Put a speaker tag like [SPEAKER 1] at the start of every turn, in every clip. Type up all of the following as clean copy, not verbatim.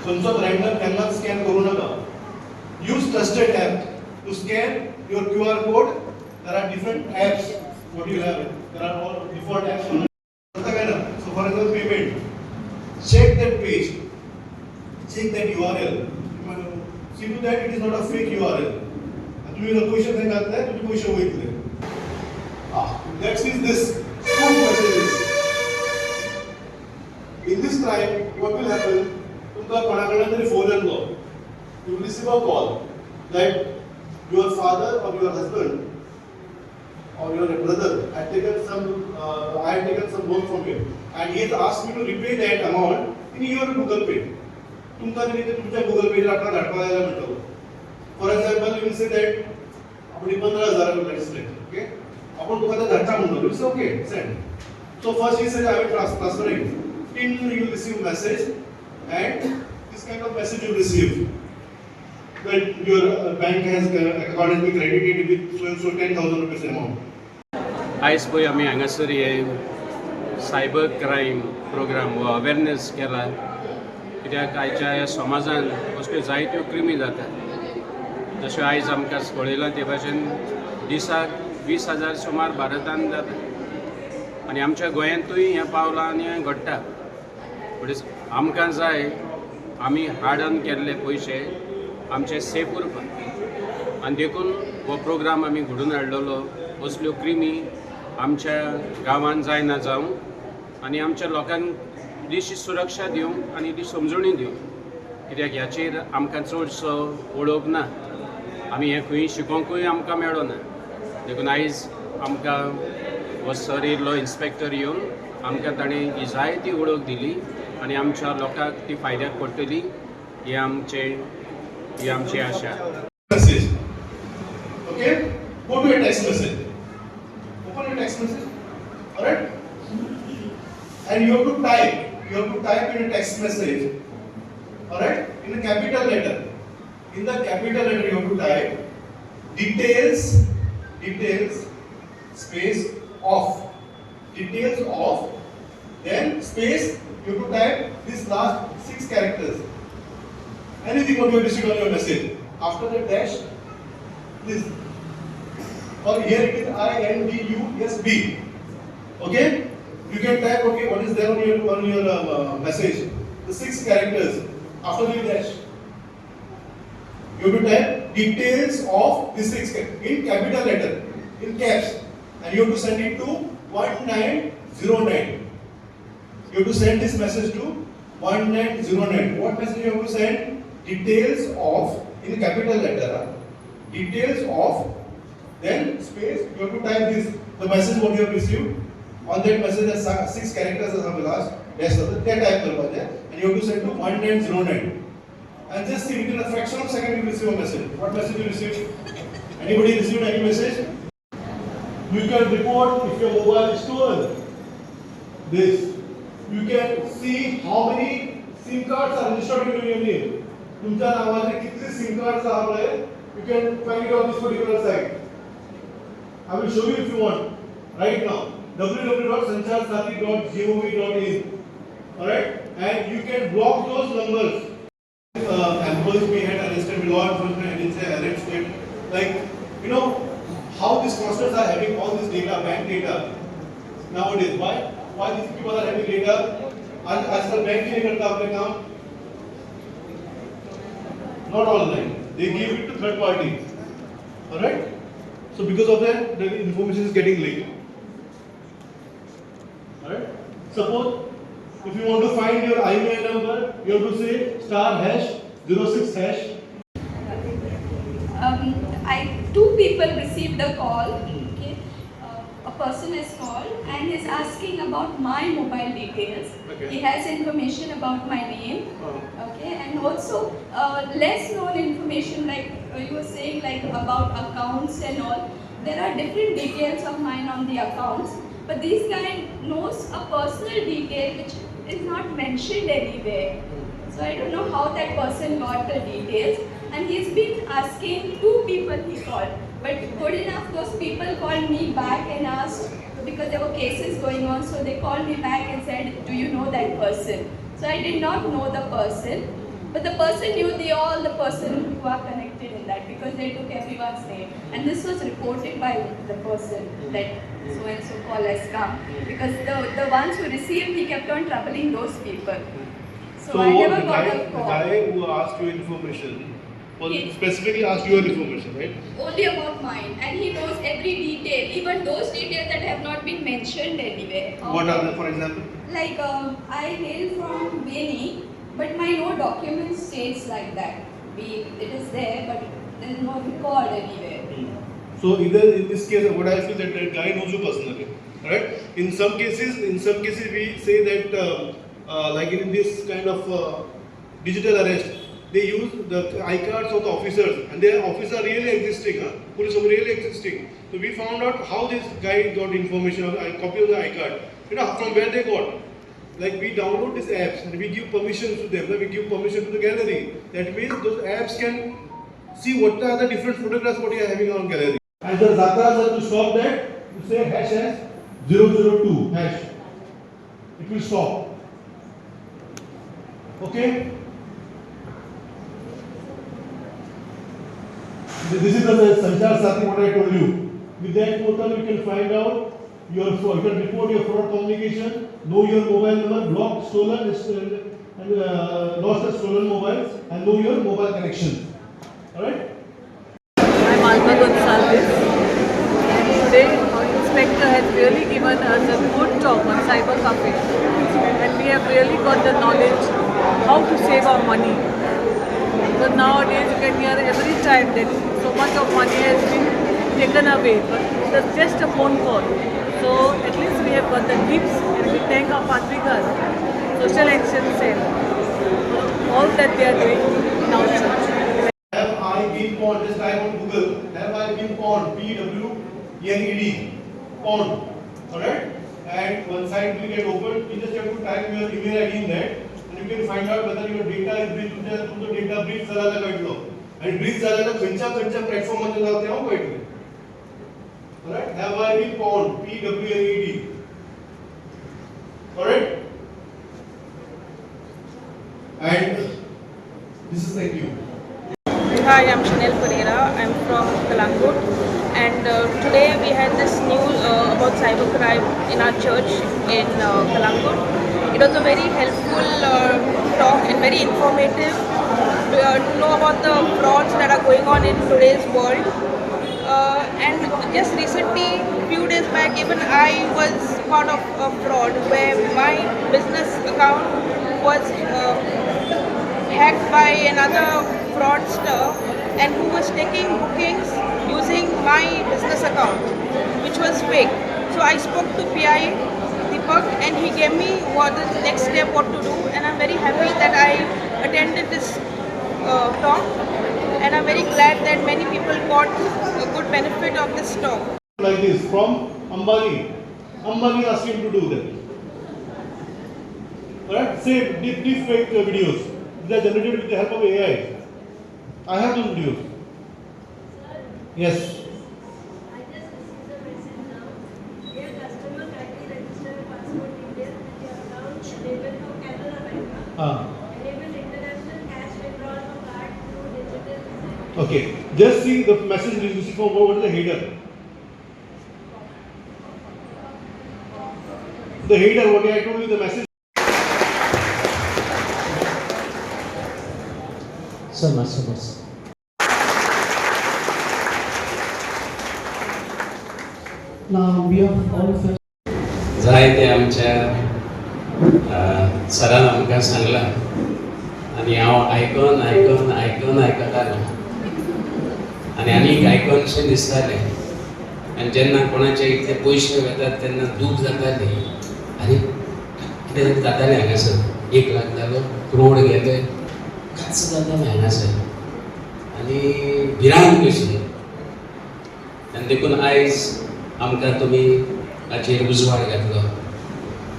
[SPEAKER 1] खंयचोच रँडम केन्नाच स्कॅन करू नाका. use trusted app to scan your QR code. There are different apps what you have. There are all default apps. So for example, payment. Check that page. Check that URL. See to that it is not a fake URL. तुम्ही पैसे नाही घातले तुम्ही पैसे वयतले. Next is this spoof messages. In this crime, what will happen? तुमका कोणाकडे तरी phone येतलो. You will receive a call that your father or your husband or your brother had taken some, I had taken some loan from him, and he has asked me to repay that amount in your Google Pay. तुमका तरी ते तुमच्या Google Pay ला आपण धाडपायला म्हणतो. For example, you will say that आपण 15,000 रुपये send, okay? आपण तुका ते धाडटा म्हणतो. You say okay, send. So first he said I will transfer it. Then you will receive message, and this kind of message you receive. That your bank has accordingly credited with so 10,000 rupees amount.
[SPEAKER 2] आयज पळय आमी हांगासर हे cyber crime programme हो awareness केला. कित्याक आयच्या ह्या समाजान असल्यो जायत्यो क्रिमी जातात. जश्यो आयज आमकां कळयलां ते भाशेन दिसाक 20,000 सुमार भारतांत जाता आनी आमच्या गोंयांतूय हें पावलां आनी हें घडटा. म्हणटच आमकां जाय आमी हार्ड अर्न केल्ले पयशे आमचे सेफ उरपाक आनी देखून हो प्रोग्राम आमी घडोवन हाडलेलो. असल्यो क्रिमी आमच्या गांवांत जायना जावं आनी आमच्या लोकांक दिशी सुरक्षा दिवंक आनी ती समजणी दिवंक. कित्याक ह्याचेर आमकां चडसो वळख ना. आमी हें खंय शिकोवंकूय आमकां मेळो ना. देखून आयज आमकां हो सर येयल्लो इन्स्पेक्टर येवन आमकां ताणें ही जायती वळख दिली आनी आमच्या लोकांक ती फायद्याक पडटली ही आमची आशा.
[SPEAKER 1] Message. Okay? Go to a text message. Open your text message. Alright? And you have to type. You have to type in a text message. Alright? In a capital letter. In the capital letter you have to type details, space off. Details off. Then space you have to type this last 6 characters. Anything what you have received on your message. After the dash, this. Or here it is INDUSB. Okay? You can type okay what is there on your message. The 6 characters. After the dash, you have to type details of the 6 in capital letter, in caps, and you have to send it to 1909. You have to send this message to 1909. What message you have to send? Details of in capital letter. Details of, then space. You have to type this. The message what you have received. On that message, there are 6 characters as the last. Yes, that type करवाते हैं. And you have to send to 1909. And just see within a fraction of a second you receive a message. What message you received? Anybody received any message? You can report if your mobile is stolen. This. You can see how many SIM cards are registered in your name. तुमच्या नावाचे कितले SIM cards आहात. You can find it on this particular site. I will show you if you want. Right now, www.sancharsathi.gov.in. Alright, and you can block those numbers. Employees may have arrested, law enforcement agency arrested. Like, you know how these fraudsters are having all this data, bank data nowadays. Why these people are having data? आजकल bank नहीं करता अपने काम. Not online. They give it to third party. Alright? So because of that, the information is getting leaked. Alright? Suppose if you want to find your IMEI number, you have to say *#06#.
[SPEAKER 3] Two people received a call. Okay, a person is called and is asking about my mobile details. Okay. He has information about my name. Okay, and also less known information like you were saying like about accounts and all. There are different details of mine on the accounts, but this guy knows a personal detail which is not mentioned anywhere. So I don't know how that person got the details, and he's been asking 2 people he called. But good enough, those people called me back and asked, because there were cases going on, so they called me back and said, do you know that person? So I did not know the person. But the person knew all the person who are connected in that because they took everyone's name. And this was reported by the person that so and so call has come. Because the ones who received, he kept on troubling those people. So I never got a call.
[SPEAKER 1] The guy who asked you information specifically asked your information, right?
[SPEAKER 3] Only about mine. And he knows every detail, even those details that have not been mentioned anywhere.
[SPEAKER 1] What are they, for example?
[SPEAKER 3] Like, I hail from Beni, but my no document states like that. It is there, but there is no record anywhere.
[SPEAKER 1] So either in this case, what I feel that guy knows you personally, right? In some cases we say that like in this kind of digital arrest, they use the iCards of the officers, and their officers are really existing, police are really existing. So we found out how this guy got information of a copy of the iCard. You know from where they got. Like we download these apps and we give permission to them. We give permission to the gallery. That means those apps can see what are the different photographs what you are having on gallery. And the Zatras have to stop that. You say hash as 002 hash. It will stop. Okay. This is the Sanchar Sati what I told you. With that portal you can find out your fraud. You can report your fraud communication, know your mobile number, blocked, stolen, and lost the stolen mobiles, and know your mobile connection. Alright?
[SPEAKER 4] I'm Alma Gonsalves, and today our inspector has really given us a good talk on cyber cafe, and we have really got the knowledge how to save our money. Because nowadays you can hear every time that so much of money has been taken away, but it's just a phone call. So at least we have got the tips, and we thank our Patrikas, Social Action Cell, for all that they are doing in our church.
[SPEAKER 1] Have I been pawned? Just type on Google. Have I been pawned? PWNED. Pawned. Alright? And one site will get opened. You just have to type your email ID in that, and you can find out whether your data is breached. तुमचा data breach झाला का कळलो. आणि breach झाला का खंयच्या platform मध्ये जाऊ तेव्हा कळतो. Alright? Have I been pawned? PWNED. Alright? And this is thank you.
[SPEAKER 5] Hi, I'm Chanel Pereira. I'm from Calangute, and today we had this news about cybercrime in our church in Calangute. It was a very helpful talk and very informative to know about the frauds that are going on in today's world. And just recently, few days back, even I was part of a fraud where my business account was hacked by another fraudster, and who was taking bookings using my business account, which was fake. So I spoke to PI Deepak, and he gave me what is the next step, what to do, and I'm very happy that I attended this talk, and I'm very glad that many people got a good benefit of this talk.
[SPEAKER 1] Like this from Ambani. Ambani asked him to do that. Alright? Same deep fake videos. They are generated with the help of AI. I have those videos. Yes.
[SPEAKER 6] I just received a message now. Dear customer, kindly register your passport details and your account labeled for Canara Bank. Enable international cash withdrawal for card through digital design.
[SPEAKER 1] Okay. Just see the message received from what is the header. The header, what I told you, the message.
[SPEAKER 7] Sir, Master Boss. Now we are all first.
[SPEAKER 2] जायते आमच्या सरान आमकां सांगलां आनी हांव आयकून आयकतालो आनी आनीक आयकूनशें दिसतालें आनी जेन्ना कोणाचे इतले पयशे वेतात तेन्ना दूख जाताली आनी कितें जातालें हांगासर 1 लाख जालो करोड गेले कांच जातालें हांगासर आनी भिरांत कशी आनी देखून आयज आमकां तुमी हाचेर उजवाड घातलो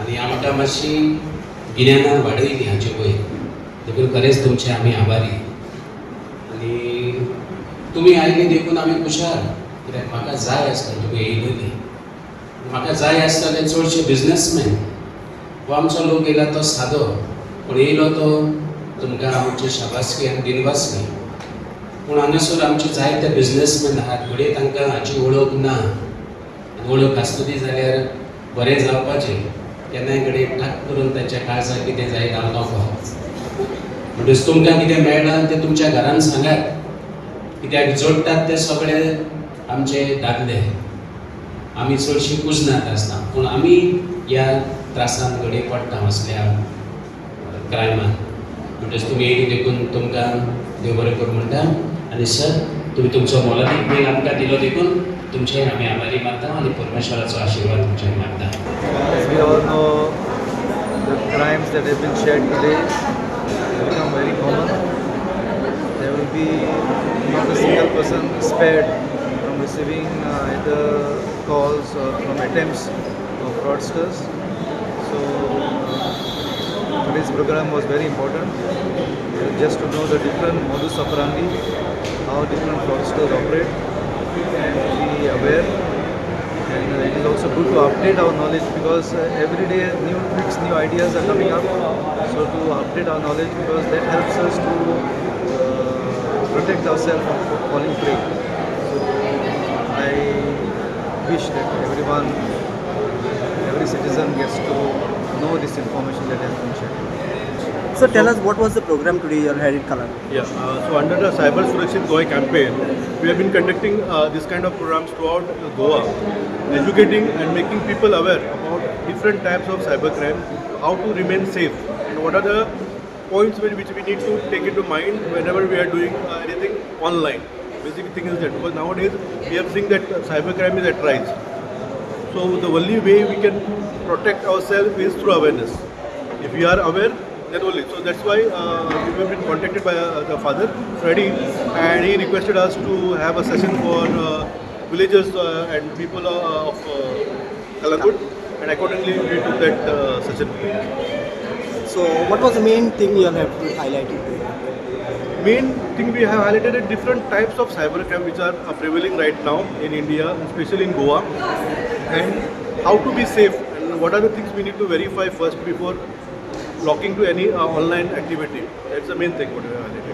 [SPEAKER 2] आनी आमकां मातशी गिन्यानान वाडयली हाचे वयर देखून खरेंच तुमचे आमी आभारी आनी तुमी आयली देखून आमी खुशाल कित्याक म्हाका जाय आसता तुमी येयलेली म्हाका जाय आसताले चडशे बिजनसमॅन हो आमचो लोक येयला तो सादो पूण येयलो तो तुमकां आमची शाबासकी आनी दिनवासकी. पूण हांगासर आमचे जायते बिझनेसमॅन आहात, घडये तांकां हाची वळख ना. वळख आसतली जाल्यार बरें जावपाचें. केन्नाय घडये ठाक करून ताच्या काळजाक कितें जायत हांव नकळो. म्हणटच तुमकां कितें मेळना तें तुमच्या घरान सांगात. कित्याक जोडटात ते सगळे आमचे दादले. आमी चडशीं कुजनात आसता, पूण आमी ह्या त्रासान घडये पडटा असल्या क्रायमान. म्हणटच तुमी येयली देखून तुमकां देव बरें करूं म्हणटा. आनी सर, तुमी तुमचो मोलादीक वेळ आमकां दिलो देखून तुमचे आमी आभारी मानता आनी परमेश्वराचो आशिर्वाद तुमचेर मागता.
[SPEAKER 8] As we all know, the crimes that have been shared today have become very common. There will be not a single person spared from receiving either calls or from attempts of fraudsters. So today's program was very important, just to know the different modus operandi, how different fraudsters operate, and be aware. And it is also good to update our knowledge, because every day new tricks, new ideas are coming up. So to update our knowledge, because that helps us to protect ourselves from falling prey. So I wish that everyone, every citizen gets to know this information that has been shared.
[SPEAKER 9] So tell us, what was the program today you had in Calangute?
[SPEAKER 10] Yeah, so under the Cyber Surakshit Goa campaign, we have been conducting this kind of programs throughout Goa, educating and making people aware about different types of cybercrime, how to remain safe, and what are the points which we need to take into mind whenever we are doing anything online. Basic thing is that, because nowadays we are seeing that cybercrime is at rise. So the only way we can protect ourselves is through awareness. If we are aware, then only. So that's why we have been contacted by the father, Freddy, and he requested us to have a session for villagers and people of Calangute, and accordingly we took that session.
[SPEAKER 9] So what was the main thing you have highlighted?
[SPEAKER 10] Main thing we have highlighted are different types of cybercrime which are prevailing right now in India, especially in Goa, and how to be safe, and what are the things we need to verify first before locking to any online activity. That's the main thing what we have highlighted.